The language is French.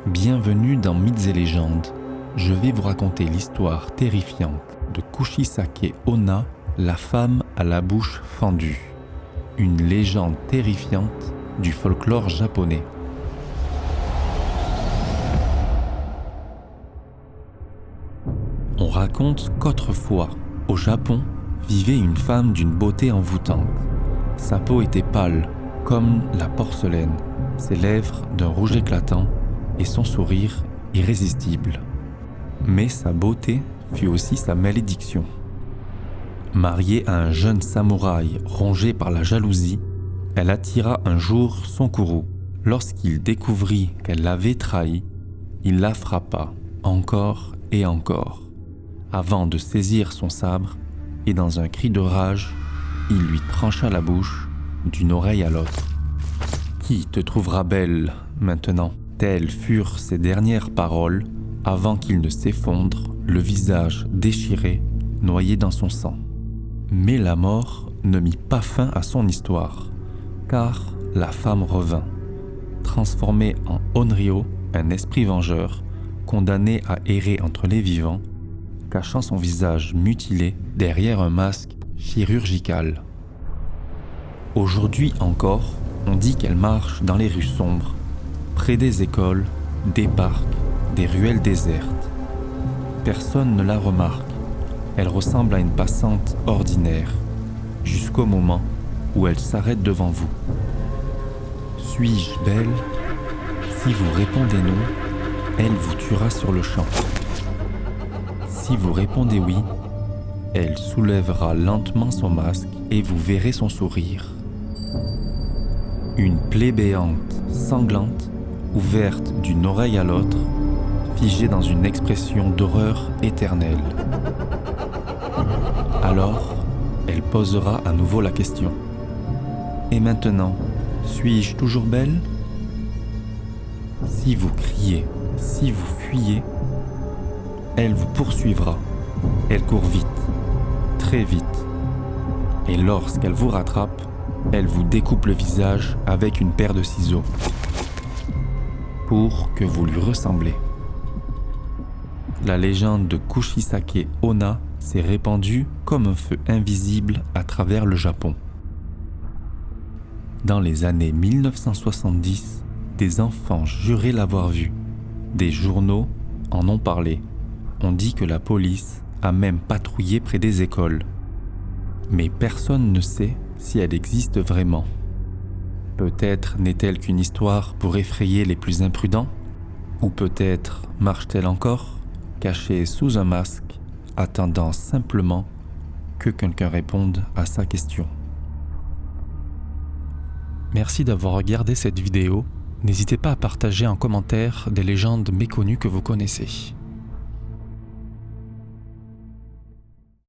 Bienvenue dans Mythes et légendes. Je vais vous raconter l'histoire terrifiante de Kushisake Onna, la femme à la bouche fendue. Une légende terrifiante du folklore japonais. On raconte qu'autrefois, au Japon, vivait une femme d'une beauté envoûtante. Sa peau était pâle, comme la porcelaine, ses lèvres d'un rouge éclatant et son sourire irrésistible. Mais sa beauté fut aussi sa malédiction. Mariée à un jeune samouraï rongé par la jalousie, elle attira un jour son courroux. Lorsqu'il découvrit qu'elle l'avait trahi, il la frappa encore et encore, avant de saisir son sabre et dans un cri de rage, il lui trancha la bouche d'une oreille à l'autre. « Qui te trouvera belle maintenant ?» Telles furent ses dernières paroles avant qu'il ne s'effondre, le visage déchiré, noyé dans son sang. Mais la mort ne mit pas fin à son histoire, car la femme revint, transformée en Onryo, un esprit vengeur, condamné à errer entre les vivants, cachant son visage mutilé derrière un masque chirurgical. Aujourd'hui encore, on dit qu'elle marche dans les rues sombres, près des écoles, des parcs, des ruelles désertes. Personne ne la remarque. Elle ressemble à une passante ordinaire, jusqu'au moment où elle s'arrête devant vous. Suis-je belle ? Si vous répondez non, elle vous tuera sur le champ. Si vous répondez oui, elle soulèvera lentement son masque et vous verrez son sourire. Une plaie béante, sanglante, ouverte d'une oreille à l'autre, figée dans une expression d'horreur éternelle. Alors, elle posera à nouveau la question. Et maintenant, suis-je toujours belle ? Si vous criez, si vous fuyez, elle vous poursuivra. Elle court vite, très vite. Et lorsqu'elle vous rattrape, elle vous découpe le visage avec une paire de ciseaux pour que vous lui ressemblez. La légende de Kushisake Onna s'est répandue comme un feu invisible à travers le Japon. Dans les années 1970, des enfants juraient l'avoir vue. Des journaux en ont parlé. On dit que la police a même patrouillé près des écoles. Mais personne ne sait si elle existe vraiment. Peut-être n'est-elle qu'une histoire pour effrayer les plus imprudents ? Ou peut-être marche-t-elle encore, cachée sous un masque, attendant simplement que quelqu'un réponde à sa question. Merci d'avoir regardé cette vidéo. N'hésitez pas à partager en commentaire des légendes méconnues que vous connaissez.